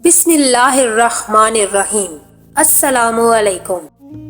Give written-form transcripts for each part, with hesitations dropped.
بسم اللہ الرحمن الرحیم۔ السلام علیکم۔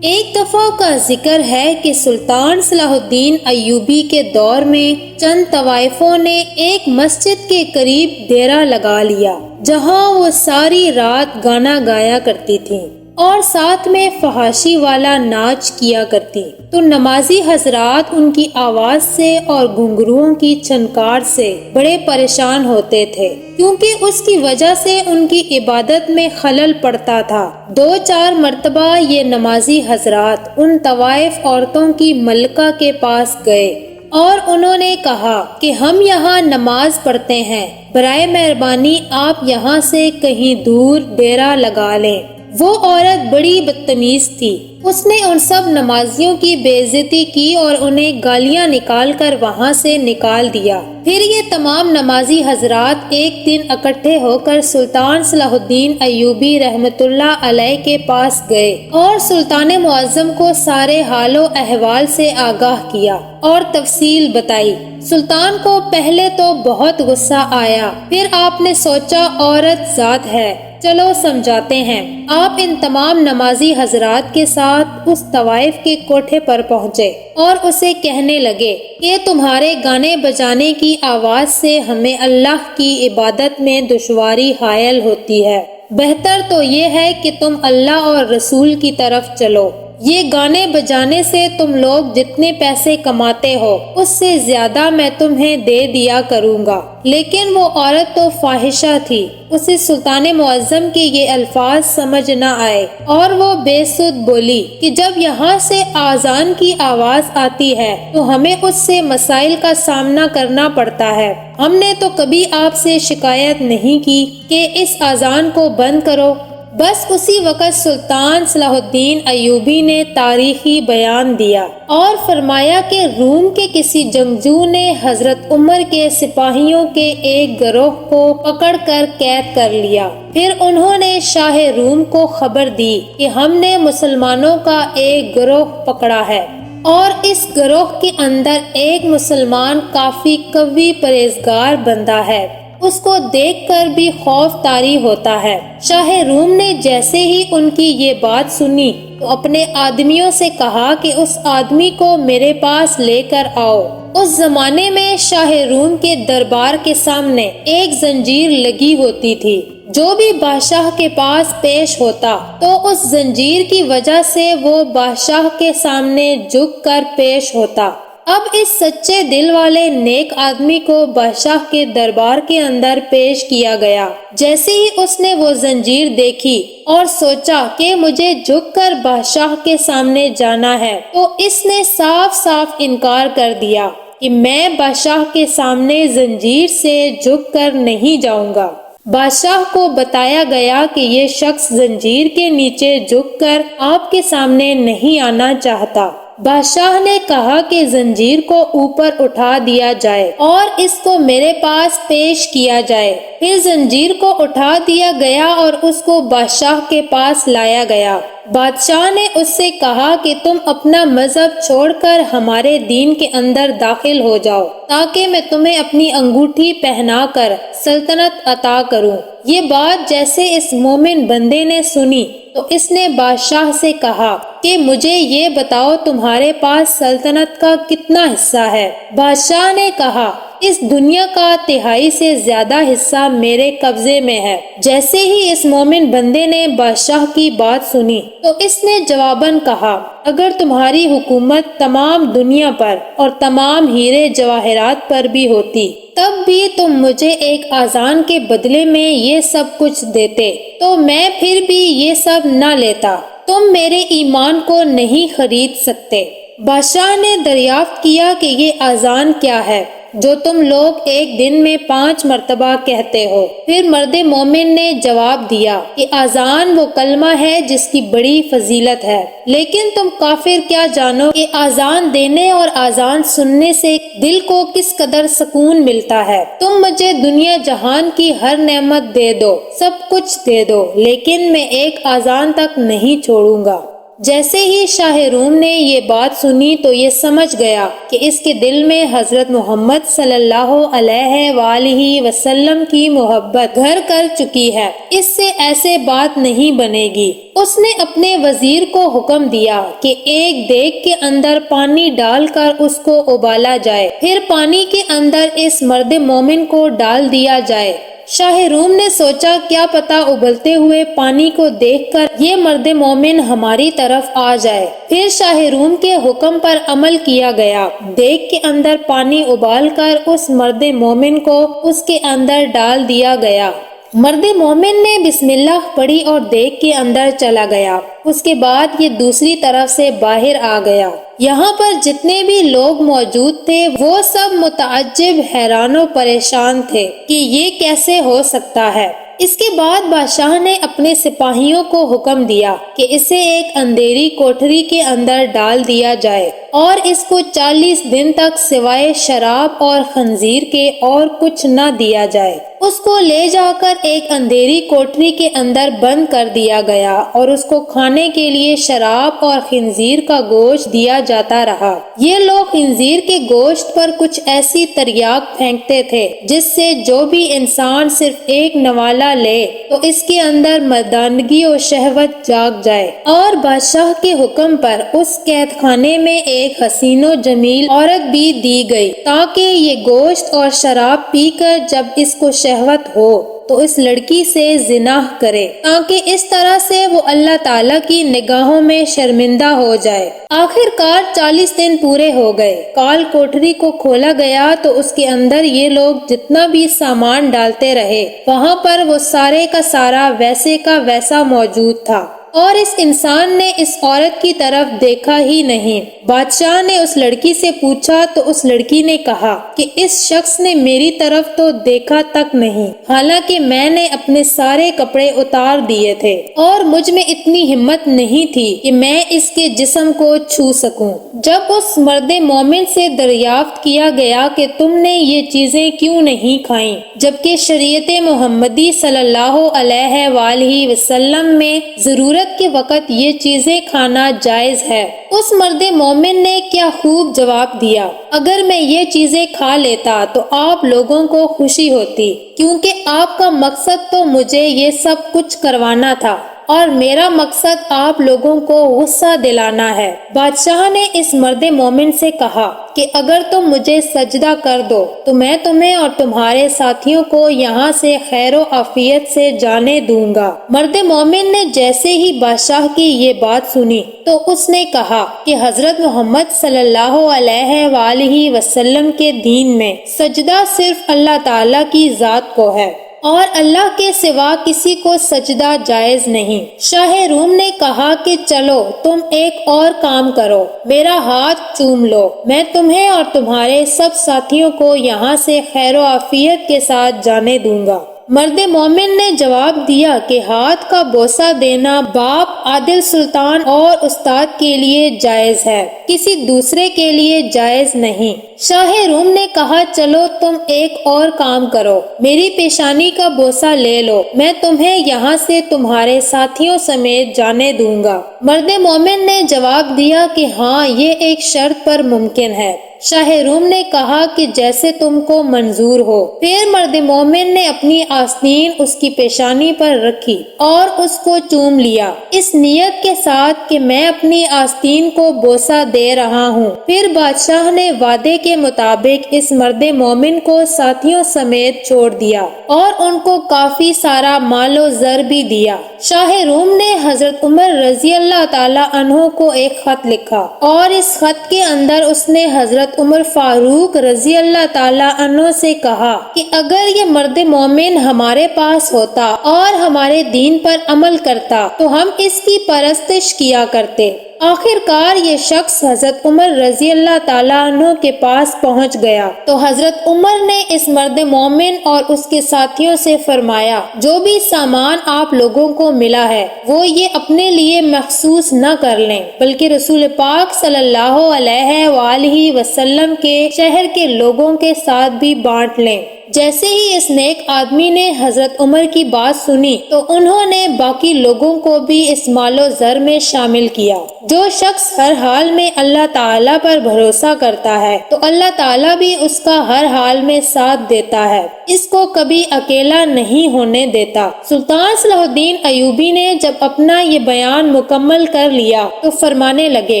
ایک دفعہ کا ذکر ہے کہ سلطان صلاح الدین ایوبی کے دور میں چند طوائفوں نے ایک مسجد کے قریب ڈیرا لگا لیا، جہاں وہ ساری رات گانا گایا کرتی تھیں اور ساتھ میں فحاشی والا ناچ کیا کرتی۔ تو نمازی حضرات ان کی آواز سے اور گھنگروؤں کی چھنکار سے بڑے پریشان ہوتے تھے، کیونکہ اس کی وجہ سے ان کی عبادت میں خلل پڑتا تھا۔ 2-4 مرتبہ یہ نمازی حضرات ان طوائف عورتوں کی ملکہ کے پاس گئے اور انہوں نے کہا کہ ہم یہاں نماز پڑھتے ہیں، برائے مہربانی آپ یہاں سے کہیں دور ڈیرا لگا لیں۔ وہ عورت بڑی بدتمیز تھی، اس نے ان سب نمازیوں کی بے عزتی کی اور انہیں گالیاں نکال کر وہاں سے نکال دیا۔ پھر یہ تمام نمازی حضرات ایک دن اکٹھے ہو کر سلطان صلاح الدین ایوبی رحمۃ اللہ علیہ کے پاس گئے اور سلطان معظم کو سارے حال و احوال سے آگاہ کیا اور تفصیل بتائی۔ سلطان کو پہلے تو بہت غصہ آیا، پھر آپ نے سوچا عورت ذات ہے، چلو سمجھاتے ہیں۔ آپ ان تمام نمازی حضرات کے ساتھ اس طوائف کے کوٹھے پر پہنچے اور اسے کہنے لگے کہ تمہارے گانے بجانے کی آواز سے ہمیں اللہ کی عبادت میں دشواری حائل ہوتی ہے، بہتر تو یہ ہے کہ تم اللہ اور رسول کی طرف چلو۔ یہ گانے بجانے سے تم لوگ جتنے پیسے کماتے ہو اس سے زیادہ میں تمہیں دے دیا کروں گا۔ لیکن وہ عورت تو فاحشہ تھی، اسے سلطان معظم کے یہ الفاظ سمجھ نہ آئے اور وہ بے سود بولی کہ جب یہاں سے آذان کی آواز آتی ہے تو ہمیں اس سے مسائل کا سامنا کرنا پڑتا ہے۔ ہم نے تو کبھی آپ سے شکایت نہیں کی کہ اس آذان کو بند کرو۔ بس اسی وقت سلطان صلاح الدین ایوبی نے تاریخی بیان دیا اور فرمایا کہ روم کے کسی جنگجو نے حضرت عمر کے سپاہیوں کے ایک گروہ کو پکڑ کر قید کر لیا۔ پھر انہوں نے شاہ روم کو خبر دی کہ ہم نے مسلمانوں کا ایک گروہ پکڑا ہے اور اس گروہ کے اندر ایک مسلمان کافی قوی پرہیزگار بندہ ہے، اس کو دیکھ کر بھی خوف طاری ہوتا ہے۔ شاہ روم نے جیسے ہی ان کی یہ بات سنی تو اپنے آدمیوں سے کہا کہ اس آدمی کو میرے پاس لے کر آؤ۔ اس زمانے میں شاہ روم کے دربار کے سامنے ایک زنجیر لگی ہوتی تھی، جو بھی بادشاہ کے پاس پیش ہوتا تو اس زنجیر کی وجہ سے وہ بادشاہ کے سامنے جھک کر پیش ہوتا۔ اب اس سچے دل والے نیک آدمی کو بادشاہ کے دربار کے اندر پیش کیا گیا۔ جیسے ہی اس نے وہ زنجیر دیکھی اور سوچا کہ مجھے جھک کر بادشاہ کے سامنے جانا ہے، تو اس نے صاف صاف انکار کر دیا کہ میں بادشاہ کے سامنے زنجیر سے جھک کر نہیں جاؤں گا۔ بادشاہ کو بتایا گیا کہ یہ شخص زنجیر کے نیچے جھک کر آپ کے سامنے نہیں آنا چاہتا۔ بادشاہ نے کہا کہ زنجیر کو اوپر اٹھا دیا جائے اور اس کو میرے پاس پیش کیا جائے۔ پھر زنجیر کو اٹھا دیا گیا اور اس کو بادشاہ کے پاس لایا گیا۔ بادشاہ نے اس سے کہا کہ تم اپنا مذہب چھوڑ کر ہمارے دین کے اندر داخل ہو جاؤ تاکہ میں تمہیں اپنی انگوٹھی پہنا کر سلطنت عطا کروں۔ یہ بات جیسے اس مومن بندے نے سنی تو اس نے بادشاہ سے کہا کہ مجھے یہ بتاؤ تمہارے پاس سلطنت کا کتنا حصہ ہے؟ بادشاہ نے کہا اس دنیا کا 1/3 سے زیادہ حصہ میرے قبضے میں ہے۔ جیسے ہی اس مومن بندے نے بادشاہ کی بات سنی تو اس نے جواباً کہا اگر تمہاری حکومت تمام دنیا پر اور تمام ہیرے جواہرات پر بھی ہوتی تب بھی تم مجھے ایک آذان کے بدلے میں یہ سب کچھ دیتے تو میں پھر بھی یہ سب نہ لیتا۔ تم میرے ایمان کو نہیں خرید سکتے۔ بادشاہ نے دریافت کیا کہ یہ آذان کیا ہے جو تم لوگ ایک دن میں 5 مرتبہ کہتے ہو؟ پھر مرد مومن نے جواب دیا کہ آذان وہ کلمہ ہے جس کی بڑی فضیلت ہے، لیکن تم کافر کیا جانو کہ آذان دینے اور آذان سننے سے دل کو کس قدر سکون ملتا ہے۔ تم مجھے دنیا جہان کی ہر نعمت دے دو، سب کچھ دے دو، لیکن میں ایک آذان تک نہیں چھوڑوں گا۔ جیسے ہی شاہ روم نے یہ بات سنی تو یہ سمجھ گیا کہ اس کے دل میں حضرت محمد صلی اللہ علیہ وآلہ وسلم کی محبت گھر کر چکی ہے، اس سے ایسے بات نہیں بنے گی۔ اس نے اپنے وزیر کو حکم دیا کہ ایک دیگ کے اندر پانی ڈال کر اس کو ابالا جائے، پھر پانی کے اندر اس مرد مومن کو ڈال دیا جائے۔ شاہ روم نے سوچا کیا پتہ ابلتے ہوئے پانی کو دیکھ کر یہ مرد مومن ہماری طرف آ جائے۔ پھر شاہ روم کے حکم پر عمل کیا گیا، دیگ کے اندر پانی ابال کر اس مرد مومن کو اس کے اندر ڈال دیا گیا۔ مرد مومن نے بسم اللہ پڑھی اور دیگ کے اندر چلا گیا۔ اس کے بعد یہ دوسری طرف سے باہر آ گیا۔ یہاں پر جتنے بھی لوگ موجود تھے وہ سب متعجب، حیران و پریشان تھے کہ یہ کیسے ہو سکتا ہے۔ اس کے بعد بادشاہ نے اپنے سپاہیوں کو حکم دیا کہ اسے ایک اندھیری کوٹری کے اندر ڈال دیا جائے اور اس کو 40 دن تک سوائے شراب اور خنزیر کے اور کچھ نہ دیا جائے۔ اس کو لے جا کر ایک اندھیری کوٹری کے اندر بند کر دیا گیا اور اس کو کھانے کے لیے شراب اور خنزیر کا گوشت دیا جاتا رہا۔ یہ لوگ خنزیر کے گوشت پر کچھ ایسی تریاک پھینکتے تھے جس سے جو بھی انسان صرف ایک نوالا لے تو اس کے اندر مردانگی و شہوت جاگ جائے۔ اور بادشاہ کے حکم پر اس قید خانے میں ایک حسین و جمیل عورت بھی دی گئی تاکہ یہ گوشت اور شراب پی کر جب اس کو شہوت ہو تو اس لڑکی سے زنا کرے، تاکہ اس طرح سے وہ اللہ تعالیٰ کی نگاہوں میں شرمندہ ہو جائے۔ آخر کار 40 دن پورے ہو گئے۔ کال کوٹری کو کھولا گیا تو اس کے اندر یہ لوگ جتنا بھی سامان ڈالتے رہے وہاں پر وہ سارے کا سارا ویسے کا ویسا موجود تھا اور اس انسان نے اس عورت کی طرف دیکھا ہی نہیں۔ بادشاہ نے اس لڑکی سے پوچھا تو اس لڑکی نے کہا کہ اس شخص نے میری طرف تو دیکھا تک نہیں، حالانکہ میں نے اپنے سارے کپڑے اتار دیے تھے اور مجھ میں اتنی ہمت نہیں تھی کہ میں اس کے جسم کو چھو سکوں۔ جب اس مرد مومن سے دریافت کیا گیا کہ تم نے یہ چیزیں کیوں نہیں کھائیں جبکہ شریعت محمدی صلی اللہ علیہ وآلہ وسلم میں ضرورت کے وقت یہ چیزیں کھانا جائز ہے، اس مرد مومن نے کیا خوب جواب دیا، اگر میں یہ چیزیں کھا لیتا تو آپ لوگوں کو خوشی ہوتی، کیونکہ آپ کا مقصد تو مجھے یہ سب کچھ کروانا تھا اور میرا مقصد آپ لوگوں کو غصہ دلانا ہے۔ بادشاہ نے اس مرد مومن سے کہا کہ اگر تم مجھے سجدہ کر دو تو میں تمہیں اور تمہارے ساتھیوں کو یہاں سے خیر و عافیت سے جانے دوں گا۔ مرد مومن نے جیسے ہی بادشاہ کی یہ بات سنی تو اس نے کہا کہ حضرت محمد صلی اللہ علیہ وآلہ وسلم کے دین میں سجدہ صرف اللہ تعالیٰ کی ذات کو ہے اور اللہ کے سوا کسی کو سجدہ جائز نہیں۔ شاہ روم نے کہا کہ چلو تم ایک اور کام کرو، میرا ہاتھ چوم لو، میں تمہیں اور تمہارے سب ساتھیوں کو یہاں سے خیر و عافیت کے ساتھ جانے دوں گا۔ مرد مومن نے جواب دیا کہ ہاتھ کا بوسہ دینا باپ، عادل سلطان اور استاد کے لیے جائز ہے، کسی دوسرے کے لیے جائز نہیں۔ شاہ روم نے کہا چلو تم ایک اور کام کرو، میری پیشانی کا بوسہ لے لو، میں تمہیں یہاں سے تمہارے ساتھیوں سمیت جانے دوں گا۔ مرد مومن نے جواب دیا کہ ہاں یہ ایک شرط پر ممکن ہے۔ شاہ روم نے کہا کہ جیسے تم کو منظور ہو۔ پھر مرد مومن نے اپنی آستین اس کی پیشانی پر رکھی اور اس کو چوم لیا، اس نیت کے ساتھ کہ میں اپنی آستین کو بوسہ دے رہا ہوں۔ پھر بادشاہ نے وعدے کے مطابق اس مرد مومن کو ساتھیوں سمیت چھوڑ دیا اور ان کو کافی سارا مال و زر بھی دیا۔ شاہ روم نے حضرت عمر رضی اللہ تعالیٰ عنہ کو ایک خط لکھا اور اس خط کے اندر اس نے حضرت عمر فاروق رضی اللہ تعالیٰ عنہ سے کہا کہ اگر یہ مرد مومن ہمارے پاس ہوتا اور ہمارے دین پر عمل کرتا تو ہم اس کی پرستش کیا کرتے۔ آخر کار یہ شخص حضرت عمر رضی اللہ تعالیٰ عنہ کے پاس پہنچ گیا تو حضرت عمر نے اس مرد مومن اور اس کے ساتھیوں سے فرمایا جو بھی سامان آپ لوگوں کو ملا ہے وہ یہ اپنے لیے مخصوص نہ کر لیں بلکہ رسول پاک صلی اللہ علیہ وآلہ وسلم کے شہر کے لوگوں کے ساتھ بھی بانٹ لیں۔ جیسے ہی اس نیک آدمی نے حضرت عمر کی بات سنی تو انہوں نے باقی لوگوں کو بھی اس مال و زر میں شامل کیا۔ جو شخص ہر حال میں اللہ تعالیٰ پر بھروسہ کرتا ہے تو اللہ تعالیٰ بھی اس کا ہر حال میں ساتھ دیتا ہے، اس کو کبھی اکیلا نہیں ہونے دیتا۔ سلطان صلاح الدین ایوبی نے جب اپنا یہ بیان مکمل کر لیا تو فرمانے لگے،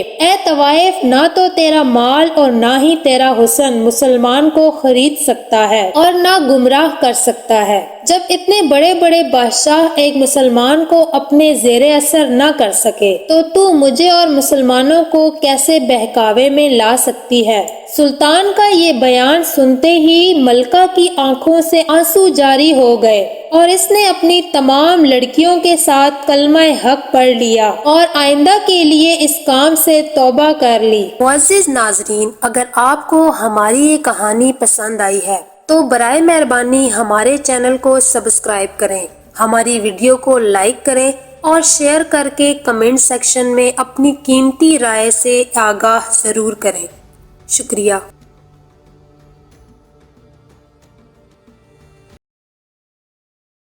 اے طوائف، نہ تو تیرا مال اور نہ ہی تیرا حسن مسلمان کو خرید سکتا ہے اور نہ گمراہ کر سکتا ہے۔ جب اتنے بڑے بڑے بادشاہ ایک مسلمان کو اپنے زیر اثر نہ کر سکے تو مجھے اور مسلمانوں کو کیسے بہکاوے میں لا سکتی ہے؟ سلطان کا یہ بیان سنتے ہی ملکہ کی آنکھوں سے آنسو جاری ہو گئے اور اس نے اپنی تمام لڑکیوں کے ساتھ کلمہ حق پڑھ لیا اور آئندہ کے لیے اس کام سے توبہ کر لی۔ معزز ناظرین، اگر آپ کو ہماری یہ کہانی پسند آئی ہے تو برائے مہربانی ہمارے چینل کو سبسکرائب کریں، ہماری ویڈیو کو لائک کریں اور شیئر کر کے کمنٹ سیکشن میں اپنی قیمتی رائے سے آگاہ ضرور کریں۔ شکریہ۔